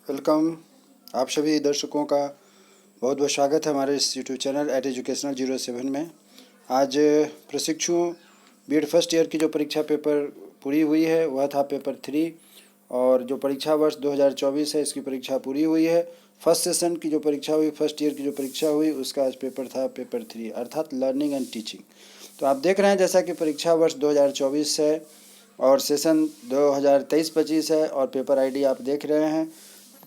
Welcome. आप सभी दर्शकों का बहुत बहुत स्वागत है हमारे इस यूट्यूब चैनल एट एजुकेशनल 07 में। आज प्रशिक्षु बीएड फर्स्ट ईयर की जो परीक्षा पेपर पूरी हुई है वह था पेपर 3, और जो परीक्षा वर्ष 2024 है इसकी परीक्षा पूरी हुई है। फर्स्ट सेशन की जो परीक्षा हुई, फर्स्ट ईयर की जो परीक्षा हुई, उसका आज पेपर था पेपर 3 अर्थात लर्निंग एंड टीचिंग। तो आप देख रहे हैं जैसा कि परीक्षा वर्ष 2024 है और सेशन 2023-25 है, और पेपर आईडी आप देख रहे हैं।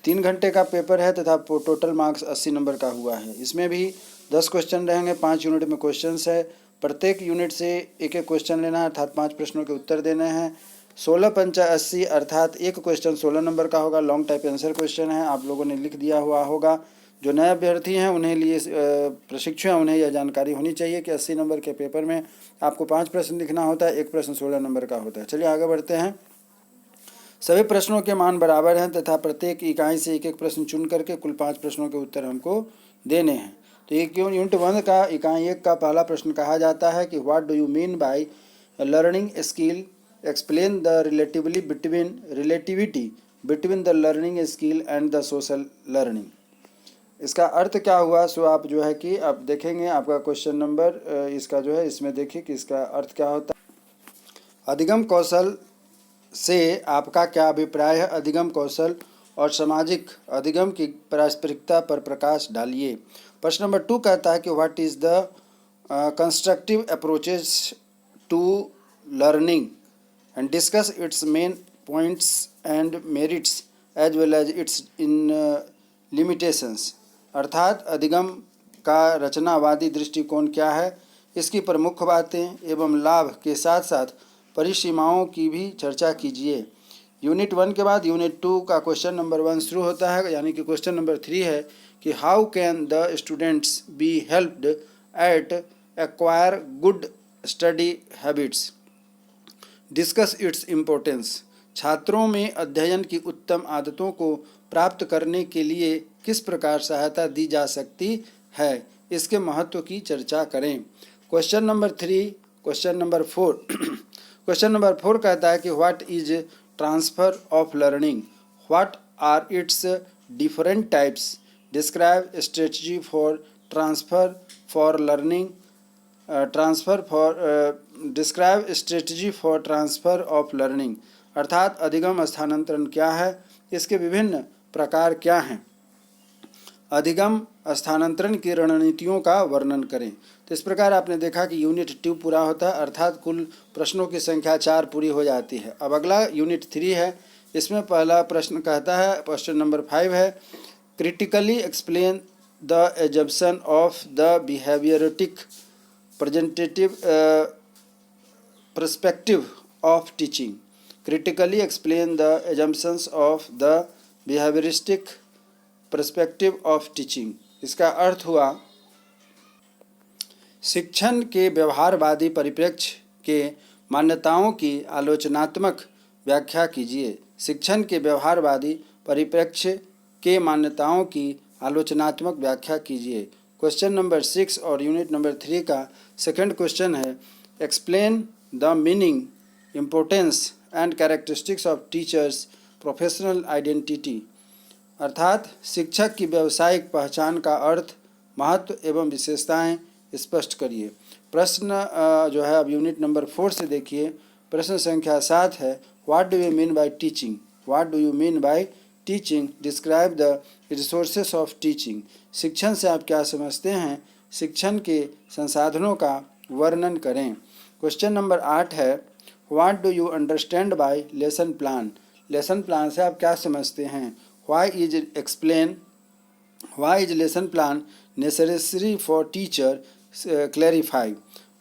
3 घंटे का पेपर है तथा टोटल मार्क्स 80 नंबर का हुआ है। इसमें भी 10 क्वेश्चन रहेंगे, 5 यूनिट में क्वेश्चंस है। प्रत्येक यूनिट से एक एक क्वेश्चन लेना है अर्थात 5 प्रश्नों के उत्तर देने हैं। 16 पंचा 80 अर्थात एक क्वेश्चन 16 नंबर का होगा। लॉन्ग टाइप आंसर क्वेश्चन है, आप लोगों ने लिख दिया हुआ होगा। जो नए अभ्यर्थी हैं उन्हें लिए प्रशिक्षु हैं उन्हें यह जानकारी होनी चाहिए कि 80 नंबर के पेपर में आपको 5 प्रश्न लिखना होता है, एक प्रश्न 16 नंबर का होता है। चलिए आगे बढ़ते हैं। सभी प्रश्नों के मान बराबर हैं तथा प्रत्येक इकाई से एक एक प्रश्न चुन करके कुल 5 प्रश्नों के उत्तर हमको देने हैं। तो एक यूनिट 1 का इकाई 1 का पहला प्रश्न कहा जाता है कि what do you mean by learning skill, explain the relativity between the learning skill and the social learning. इसका अर्थ क्या हुआ, सो आप जो है कि आप देखेंगे आपका क्वेश्चन नंबर इसका जो है इसमें देखिए कि इसका अर्थ क्या होता है। अधिगम कौशल से आपका क्या अभिप्राय है? अधिगम कौशल और सामाजिक अधिगम की पारस्परिकता पर प्रकाश डालिए। प्रश्न नंबर 2 कहता है कि what is the constructive approaches to learning and discuss its main points and merits as well as its in limitations. अर्थात अधिगम का रचनावादी दृष्टिकोण क्या है, इसकी प्रमुख बातें एवं लाभ के साथ साथ परिसीमाओं की भी चर्चा कीजिए। यूनिट 1 के बाद यूनिट 2 का क्वेश्चन नंबर 1 शुरू होता है, यानी कि क्वेश्चन नंबर 3 है कि how can the students be helped at acquire good study habits, discuss its importance. छात्रों में अध्ययन की उत्तम आदतों को प्राप्त करने के लिए किस प्रकार सहायता दी जा सकती है, इसके महत्व की चर्चा करें। Question number 3, question number 4 question number 4 कहता है कि what is transfer of learning, what are its different types, describe strategy for transfer for learning, describe strategy for transfer of learning. अर्थात अधिगम स्थानांतरण क्या है, इसके विभिन्न प्रकार क्या हैं। अधिगम स्थानांतरण की रणनीतियों का वर्णन करें। तो इस प्रकार आपने देखा कि यूनिट 2 पूरा होता है, अर्थात कुल प्रश्नों की संख्या 4 पूरी हो जाती है। अब अगला यूनिट 3 है। इसमें पहला प्रश्न कहता है, क्वेश्चन नंबर 5 है, critically explain the assumption of the behaviouristic presentative perspective of teaching. Critically explain the assumptions of the behaviouristic perspective of teaching. इसका अर्थ हुआ शिक्षण के व्यवहारवादी परिप्रेक्ष्य के मान्यताओं की आलोचनात्मक व्याख्या कीजिए। शिक्षण के व्यवहारवादी परिप्रेक्ष्य के मान्यताओं की आलोचनात्मक व्याख्या कीजिए। क्वेश्चन नंबर 6 और यूनिट नंबर 3 का सेकंड क्वेश्चन है, explain the meaning, importance and characteristics of teachers professional identity. अर्थात शिक्षक की व्यावसायिक पहचान का अर्थ, महत्व एवं विशेषताएं स्पष्ट करिए। प्रश्न जो है अब यूनिट नंबर 4 से देखिए। प्रश्न संख्या 7 है, what do you mean by teaching, what do you mean by teaching, describe the resources of teaching. शिक्षण से आप क्या समझते हैं, शिक्षण के संसाधनों का वर्णन करें। क्वेश्चन नंबर 8 है, what do you understand bye lesson plan, lesson plan से आप क्या समझते हैं। Why is lesson plan necessary for teacher, clarify।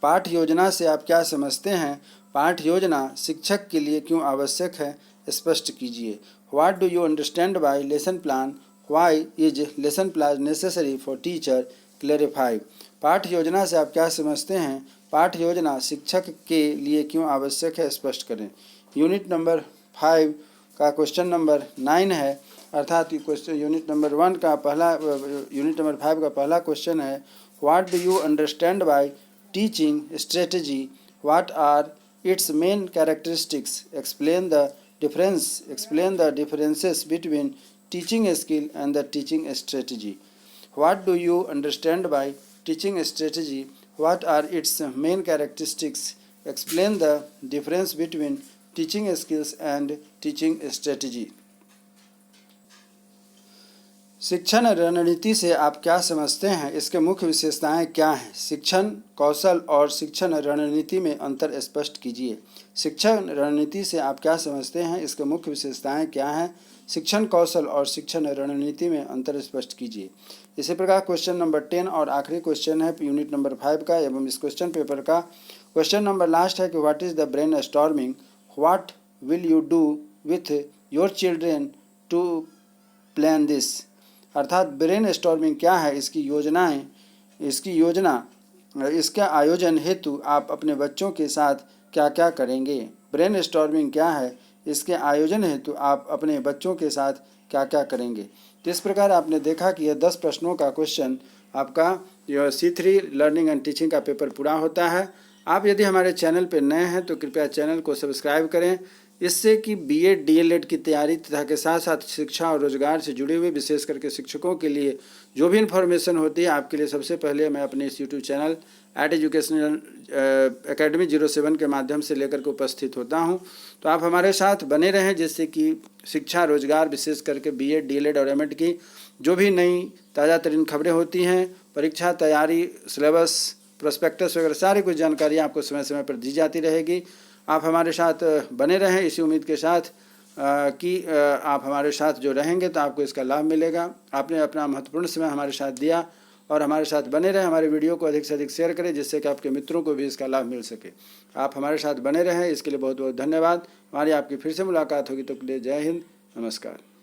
पाठ योजना से आप क्या समझते हैं, पाठ योजना शिक्षक के लिए क्यों आवश्यक है, स्पष्ट कीजिए। What do you understand by lesson plan, why is lesson plan necessary for teacher, clarify। पाठ योजना से आप क्या समझते हैं, पाठ योजना शिक्षक के लिए क्यों आवश्यक है, स्पष्ट करें। यूनिट नंबर 5 का क्वेश्चन नंबर 9 है, अर्थात क्वेश्चन यूनिट नंबर 1 का पहला यूनिट नंबर 5 का पहला क्वेश्चन है, what do you understand by teaching strategy, what are its main characteristics, explain the differences between teaching skill and the teaching strategy. What do you understand by teaching strategy? What are its main characteristics? Explain the difference between teaching skills and teaching strategy. शिक्षण रणनीति से आप क्या समझते हैं? इसके मुख्य विशेषताएं क्या हैं? शिक्षण कौशल और शिक्षण रणनीति में अंतर स्पष्ट कीजिए। शिक्षण रणनीति से आप क्या समझते हैं? इसके मुख्य विशेषताएं क्या हैं? शिक्षण कौशल और शिक्षण रणनीति में अंतर स्पष्ट कीजिए। इसी प्रकार क्वेश्चन नंबर 10 और आखिरी क्वेश्चन है यूनिट नंबर 5 का एवं इस क्वेश्चन पेपर का क्वेश्चन नंबर लास्ट है कि what is the brain storming? What will you do with your children to plan this? अर्थात ब्रेन स्टॉर्मिंग क्या है, इसके आयोजन हेतु आप अपने बच्चों के साथ क्या क्या करेंगे? ब्रेन स्टॉर्मिंग क्या है, इसके आयोजन हेतु आप अपने बच्चों के साथ क्या क्या करेंगे? तो इस प्रकार आपने देखा कि यह 10 प्रश्नों का क्वेश्चन आपका यह C3 लर्निंग एंड टीचिंग का पेपर पूरा होता है। आप यदि हमारे चैनल पर नए हैं तो कृपया चैनल को सब्सक्राइब करें, इससे कि B.Ed DLED की तैयारी तथा के साथ साथ शिक्षा और रोजगार से जुड़े हुए विशेष करके शिक्षकों के लिए जो भी इन्फॉर्मेशन होती है आपके लिए सबसे पहले मैं अपने इस यूट्यूब चैनल @एजुकेशनल एकेडमी 07 के माध्यम से लेकर के उपस्थित होता हूं। तो आप हमारे साथ बने रहें, जिससे कि शिक्षा रोजगार विशेष करके B.Ed DLED और M.Ed की जो भी नई ताज़ा तरीन खबरें होती हैं, परीक्षा तैयारी, सिलेबस, प्रोस्पेक्टस वगैरह सारी कुछ जानकारी आपको समय समय पर दी जाती रहेगी। आप हमारे साथ बने रहें इसी उम्मीद के साथ कि आप हमारे साथ जो रहेंगे तो आपको इसका लाभ मिलेगा। आपने अपना महत्वपूर्ण समय हमारे साथ दिया और हमारे साथ बने रहें। हमारे वीडियो को अधिक से अधिक शेयर करें, जिससे कि आपके मित्रों को भी इसका लाभ मिल सके। आप हमारे साथ बने रहें, इसके लिए बहुत बहुत धन्यवाद। हमारी आपकी फिर से मुलाकात होगी, तो के लिए जय हिंद, नमस्कार।